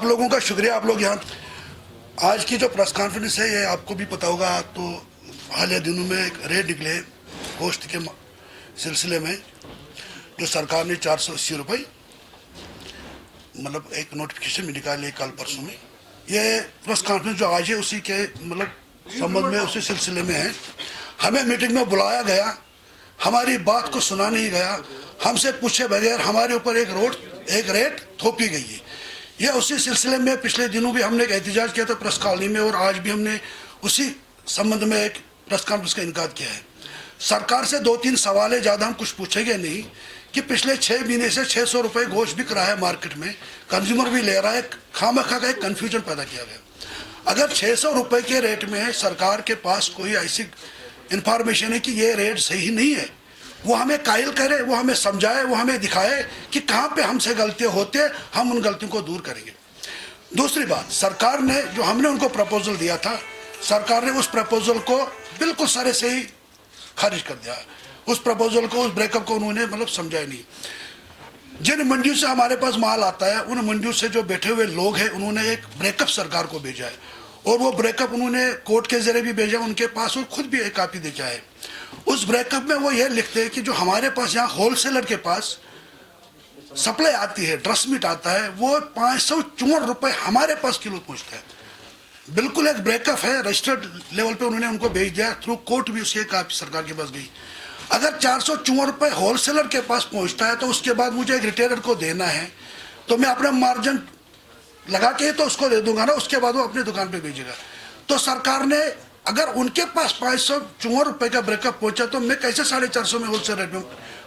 लोगों का शुक्रिया। आप लोग यहाँ आज की जो प्रेस कॉन्फ्रेंस है, ये आपको भी पता होगा, तो हालिया दिनों में एक रेड निकले गोश्त के सिलसिले में, जो सरकार ने 480 रुपये मतलब एक नोटिफिकेशन भी निकाली कल परसों में। ये प्रेस कॉन्फ्रेंस जो आज है उसी के मतलब संबंध में, उसी सिलसिले में है। हमें मीटिंग में बुलाया गया, हमारी बात को सुना नहीं गया, हमसे पूछे बगैर हमारे ऊपर एक रेट थोपी गई है। यह उसी सिलसिले में पिछले दिनों भी हमने एक एहतजाज किया था प्रेस कॉलोनी में, और आज भी हमने उसी संबंध में एक प्रेस कॉन्फ्रेंस का इनकार किया है। सरकार से 2-3 सवाल है, ज़्यादा हम कुछ पूछेंगे नहीं, कि पिछले 6 महीने से 600 रुपये गोश्त बिक रहा है मार्केट में, कंज्यूमर भी ले रहा है, खामखा का एक कन्फ्यूजन पैदा किया गया। अगर 600 रुपये के रेट में सरकार के पास कोई ऐसी इंफॉर्मेशन है कि ये रेट सही नहीं है, वो हमें कायल करे, वो हमें समझाए, वो हमें दिखाए कि कहाँ पे हमसे गलतियाँ होती है, हम उन गलतियों को दूर करेंगे। दूसरी बात, सरकार ने जो हमने उनको प्रपोजल दिया था, सरकार ने उस प्रपोजल को बिल्कुल सारे से ही खारिज कर दिया। उस प्रपोजल को, उस ब्रेकअप को उन्होंने मतलब समझाया नहीं। जिन मंडियों से हमारे पास माल आता है, उन मंडियों से जो बैठे हुए लोग हैं, उन्होंने एक ब्रेकअप सरकार को भेजा है, और वो ब्रेकअप उन्होंने कोर्ट के जरिए भी भेजा उनके पास, और खुद भी एक कॉपी देके आए। उस ब्रेकअप में वो ये लिखते हैं कि जो हमारे पास यहाँ होलसेलर के पास सप्लाई आती है, ड्रेस मीट आता है, वो 554 रुपये हमारे पास किलो पहुँचता है। बिल्कुल एक ब्रेकअप है, रजिस्टर्ड लेवल पे उन्होंने उनको भेज दिया, थ्रू कोर्ट भी उसकी कॉपी सरकार के पास गई। अगर 454 रुपये होलसेलर के पास पहुँचता है, तो उसके बाद मुझे एक रिटेलर को देना है, तो मैं अपना मार्जिन लगा के तो उसको दे दूंगा ना, उसके बाद वो अपनी दुकान पे भेजेगा। तो सरकार ने, अगर उनके पास 554 रुपये का ब्रेकअप पहुंचा, तो मैं कैसे 450 में होलसेल रेट में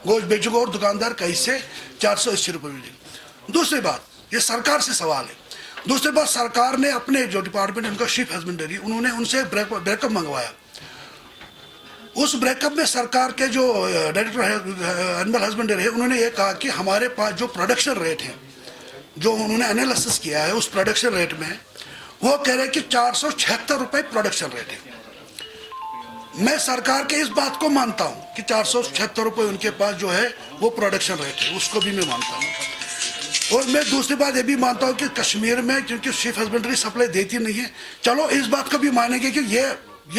गोश्त बेचूंगा, और दुकानदार कैसे 480 रुपये बेचेगा। दूसरी बात, ये सरकार से सवाल है। दूसरी बात, सरकार ने अपने जो डिपार्टमेंट उनका चीफ हस्बेंड्री, उन्होंने उनसे ब्रेकअप मंगवाया। उस ब्रेकअप में सरकार के जो डायरेक्टर एनिमल हस्बेंड्री है, उन्होंने ये कहा कि हमारे पास जो प्रोडक्शन रेट है, जो उन्होंने एनालिसिस किया है, उस प्रोडक्शन रेट में वो कह रहे हैं कि 476 रुपये प्रोडक्शन रेट है। मैं सरकार के इस बात को मानता हूं कि 476 रुपये उनके पास जो है वो प्रोडक्शन रेट है, उसको भी मैं मानता हूं। और मैं दूसरी बात ये भी मानता हूं कि कश्मीर में क्योंकि चीफ हस्बेंड्री सप्लाई देती नहीं है, चलो इस बात को भी मानेंगे कि ये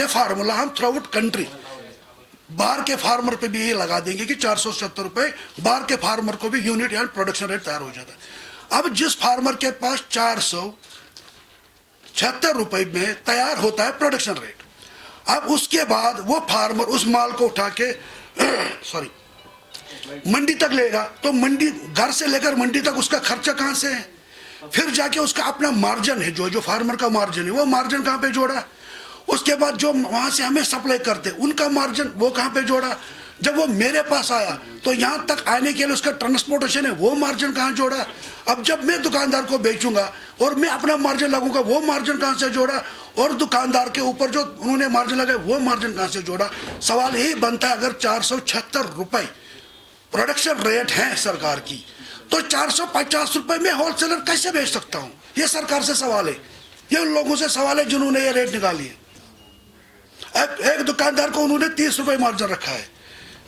फार्मूला हम थ्रू आउट कंट्री बाहर के फार्मर पे भी ये लगा देंगे कि 476 रुपये बाहर के फार्मर को भी यूनिट या प्रोडक्शन रेट तैयार हो जाता है। अब जिस फार्मर के पास 476 रुपये में तैयार होता है प्रोडक्शन रेट, अब उसके बाद वो फार्मर उस माल को उठा के मंडी तक लेगा, तो मंडी, घर से लेकर मंडी तक उसका खर्चा कहाँ से है, फिर जाके उसका अपना मार्जिन है, जो फार्मर का मार्जिन है, वो मार्जिन कहाँ पे जोड़ा, उसके बाद जो वहां से हमें सप्लाई करते उनका मार्जिन वो कहाँ पे जोड़ा, जब वो मेरे पास आया तो यहाँ तक आने के लिए उसका ट्रांसपोर्टेशन है, वो मार्जिन कहाँ जोड़ा। अब जब मैं दुकानदार को बेचूंगा और मैं अपना मार्जिन लगूंगा, वो मार्जिन कहाँ से जोड़ा, और दुकानदार के ऊपर जो उन्होंने मार्जिन लगाया वो मार्जिन कहाँ से जोड़ा। सवाल यही बनता है, अगर 476 रुपये प्रोडक्शन रेट है सरकार की, तो 450 रुपये में होलसेलर कैसे बेच सकता हूँ? ये सरकार से सवाल है, ये उन लोगों से सवाल है जिन्होंने ये रेट निकाली है। एक दुकानदार को उन्होंने 30 रुपये मार्जिन रखा है,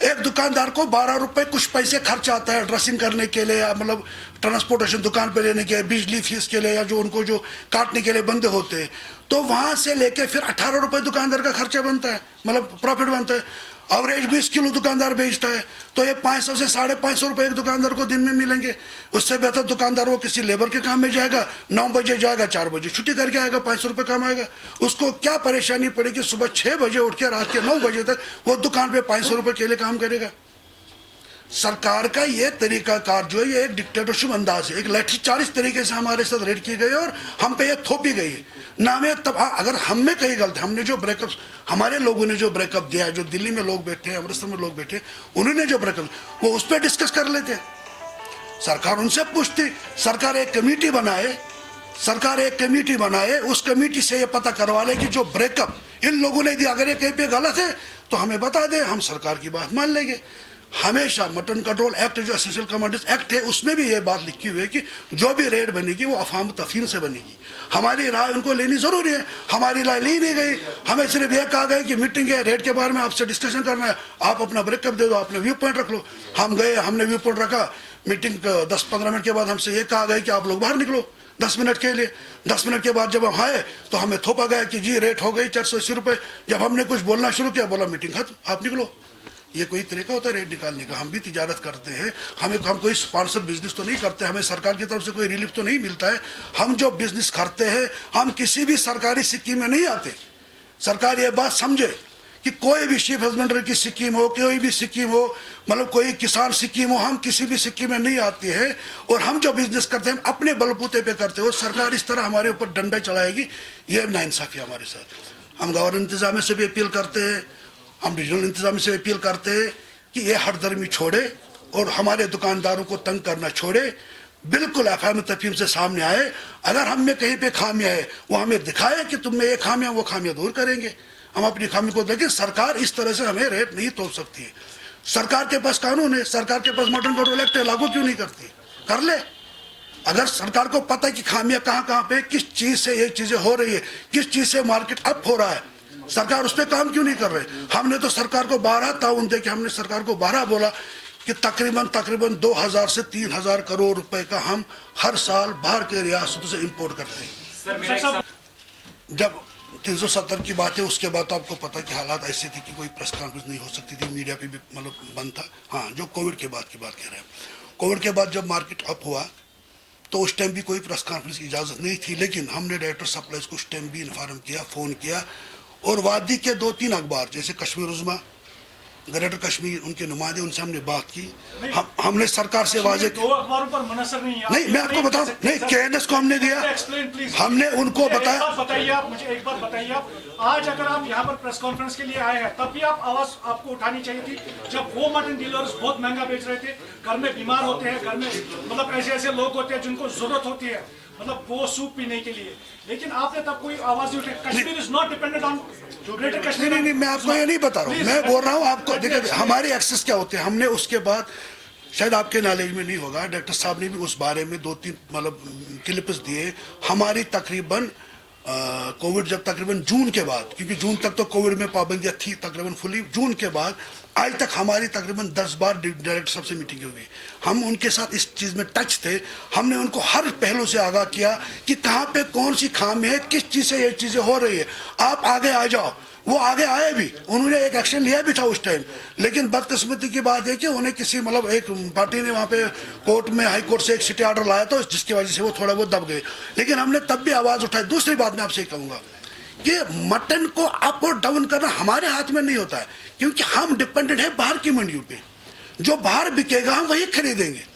एक दुकानदार को 12 रुपये कुछ पैसे खर्च आता है ड्रेसिंग करने के लिए, या मतलब ट्रांसपोर्टेशन दुकान पे लेने के, बिजली फीस के लिए, या जो उनको जो काटने के लिए बंदे होते हैं, तो वहां से लेके फिर 18 रुपये दुकानदार का खर्चा बनता है, मतलब प्रॉफिट बनता है। एवरेज 20 किलो दुकानदार बेचता है, तो ये 500 से 550 रुपये एक दुकानदार को दिन में मिलेंगे। उससे बेहतर दुकानदार वो किसी लेबर के काम में जाएगा, 9 बजे जाएगा, 4 बजे छुट्टी करके आएगा, 500 रुपये कमाएगा। उसको क्या परेशानी पड़ेगी, सुबह 6 बजे उठ के रात के 9 बजे तक वो दुकान पे 500 रुपये के लिए काम करेगा। सरकार का ये तरीकाकार जो है, ये एक डिक्टेटरशिप अंदाज है, एक लाठीचार्ज तरीके से हमारे साथ रेड की गई और हम पे ये थोपी गई है ना। में तब अगर हम में कहीं गलत, हमने जो ब्रेकअप, हमारे लोगों ने जो ब्रेकअप दिया है, जो दिल्ली में लोग बैठे हैं, अमृतसर में लोग बैठे, उन्होंने जो ब्रेकअप, वो उस पर डिस्कस कर लेते, सरकार उनसे पूछती, सरकार एक कमेटी बनाए, उस कमेटी से ये पता करवा ले कि जो ब्रेकअप इन लोगों ने दिया, अगर ये कहीं पे गलत है तो हमें बता दे, हम सरकार की बात मान लेंगे। हमेशा मटन कंट्रोल एक्ट, जो एसेंशियल कमोडिटीज एक्ट है, उसमें भी ये बात लिखी हुई है कि जो भी रेट बनेगी वो अफाम तफहीम से बनेगी। हमारी राय उनको लेनी जरूरी है, हमारी राय ली नहीं गई। हमें सिर्फ ये कहा गया कि मीटिंग है, रेट के बारे में आपसे डिस्कशन करना है, आप अपना ब्रेकअप दे दो, अपने व्यू पॉइंट रख लो। हम गए, हमने व्यू पॉइंट रखा, मीटिंग 10-15 मिनट के बाद हमसे ये कहा गया कि आप लोग बाहर निकलो। 10 मिनट के लिए। 10 मिनट के बाद जब हम आए तो हमें थोपा गया कि जी रेट हो गई 480 रुपये। जब हमने कुछ बोलना शुरू किया, बोला मीटिंग खत्म, आप निकलो। ये कोई तरीका होता है रेट निकालने का? हम भी तिजारत करते हैं, हम कोई स्पॉन्सर बिजनेस तो नहीं करते, हमें सरकार की तरफ से कोई रिलीफ तो नहीं मिलता है। हम जो बिजनेस करते हैं, हम किसी भी सरकारी स्कीम में नहीं आते। सरकार ये बात समझे कि कोई भी शिप हस्बेंड्री की स्कीम हो, कोई भी स्कीम हो, मतलब कोई किसान स्कीम हो, हम किसी भी स्कीम में नहीं आते हैं। और हम जो बिजनेस करते हैं, हम अपने बलबूते पे करते हैं। और सरकार इस तरह हमारे ऊपर डंडा चलाएगी, ये नाइंसाफी हमारे साथ। हम गवर्नर इंतजामिया से भी अपील करते हैं, हम रीजनल इंतजामिया से अपील करते हैं कि ये हठधर्मी छोड़े और हमारे दुकानदारों को तंग करना छोड़े। बिल्कुल अफवाह तफहीम से सामने आए। अगर हम में कहीं पे खामियां है, वो हमें दिखाए कि तुम में ये खामियां, वो खामियां दूर करेंगे। हम अपनी खामी को देखें। सरकार इस तरह से हमें रेट नहीं तोड़ सकती है। सरकार के पास कानून है, सरकार के पास मटन कंट्रोल एक्ट है, लागू क्यों नहीं करती? कर ले। अगर सरकार को पता है कि खामियां कहाँ कहाँ पे, किस चीज से ये चीजें हो रही है, किस चीज से मार्केट अप हो रहा है, सरकार उस पर काम क्यों नहीं कर रहे? हमने तो सरकार को 12 ताउन दे के हमने सरकार को 12 बोला कि तकरीबन 2000 से 3000 करोड़ रुपए का हम हर साल बाहर के रियासतों से इंपोर्ट करते हैं। जब 370 की बात है, उसके बाद तो आपको पता कि हालात ऐसे थे कि कोई प्रेस कॉन्फ्रेंस नहीं हो सकती थी, मीडिया पे भी मतलब बंद था। हाँ, जो कोविड के बाद की बात कह रहे हैं, कोविड के बाद जब मार्केट अप हुआ तो उस टाइम भी कोई प्रेस कॉन्फ्रेंस की इजाज़त नहीं थी। लेकिन हमने डायरेक्टर सप्लाईज को उस टाइम भी इन्फॉर्म किया, फ़ोन किया। और वादी के 2-3 अखबार जैसे कश्मीर उज़्मा, ग्रेटर कश्मीर, उनके नुमाइंदे, उनसे हमने बात की। हमने सरकार से वाजे दो अखबारों पर मुनसर नहीं, मैं आपको बताऊं, नहीं, KNS को हमने दिया, हमने उनको बताया। बताइए आप मुझे एक बार बताइए, आप आज अगर आप यहाँ पर प्रेस कॉन्फ्रेंस के लिए आए हैं, तब भी आप आवाज आपको उठानी चाहिए थी जब वो मटन डीलर्स बहुत महंगा बेच रहे थे। घर में बीमार होते हैं, घर में मतलब ऐसे ऐसे लोग होते हैं जिनको जरूरत होती है मतलब वो सूप पीने के लिए, लेकिन आपने तब कोई आवाज नहीं उठाई। Kashmir is not dependent on greater Kashmir. नहीं, मैं आपको ये नहीं बता रहा हूँ, मैं बोल रहा हूँ आपको। देखिए हमारे एक्सेस क्या होते हैं। हमने उसके बाद, शायद आपके नॉलेज में नहीं होगा, डॉक्टर साहब ने भी उस बारे में 2-3 मतलब क्लिप्स दिए। हमारी तकरीबन कोविड जब तकरीबन जून के बाद, क्योंकि जून तक तो कोविड में पाबंदियां थी तकरीबन फुली, जून के बाद आज तक हमारी तकरीबन 10 बार डायरेक्टर साहब से मीटिंग हुई। हम उनके साथ इस चीज़ में टच थे। हमने उनको हर पहलू से आगाह किया कि कहाँ पे कौन सी खामी है, किस चीज़ से ये चीज़ें हो रही है, आप आगे आ जाओ। वो आगे आए भी, उन्होंने एक एक्शन लिया भी था उस टाइम। लेकिन बदकिस्मती की बात है कि उन्हें किसी मतलब एक पार्टी ने वहाँ पे कोर्ट में, हाई कोर्ट से एक सिटी ऑर्डर लाया था, जिसकी वजह से वो थोड़ा बहुत दब गए। लेकिन हमने तब भी आवाज़ उठाई। दूसरी बात मैं आपसे कहूँगा कि मटन को अप और डाउन करना हमारे हाथ में नहीं होता है, क्योंकि हम डिपेंडेंट है बाहर की मंडियों पे। जो बाहर बिकेगा हम वही खरीदेंगे।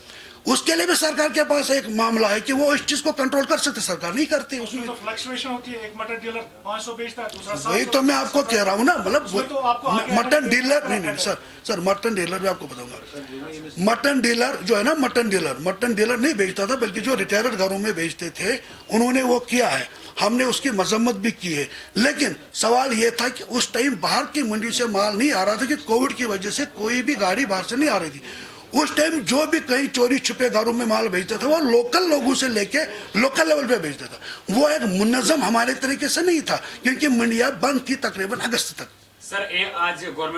उसके लिए भी सरकार के पास एक मामला है कि वो इस चीज को कंट्रोल कर सकते, सरकार नहीं करती। उसमें तो फ्लक्चुएशन होती है, एक मटन डीलर 500 बेचता है, दूसरा 700। वही तो मैं आपको कह रहा हूँ ना, मतलब मटन डीलर नहीं सर मटन डीलर भी आपको बताऊंगा। मटन डीलर जो है ना, मटन डीलर नहीं बेचता था, बल्कि जो रिटायर्ड घरों में बेचते थे उन्होंने वो किया है। हमने उसकी मजम्मत भी की है। लेकिन सवाल ये था कि उस टाइम बाहर की मंडी से माल नहीं आ रहा था कि कोविड की वजह से कोई भी गाड़ी बाहर से नहीं आ रही थी। उस टाइम जो भी कहीं चोरी छुपे घरों में माल बेचता था वो लोकल लोगों से लेके लोकल लेवल पे बेचता था। वो एक मुनज़्ज़म हमारे तरीके से नहीं था, क्योंकि मंडियां बंद थी तकरीबन अगस्त तक। सर आज गवर्नमेंट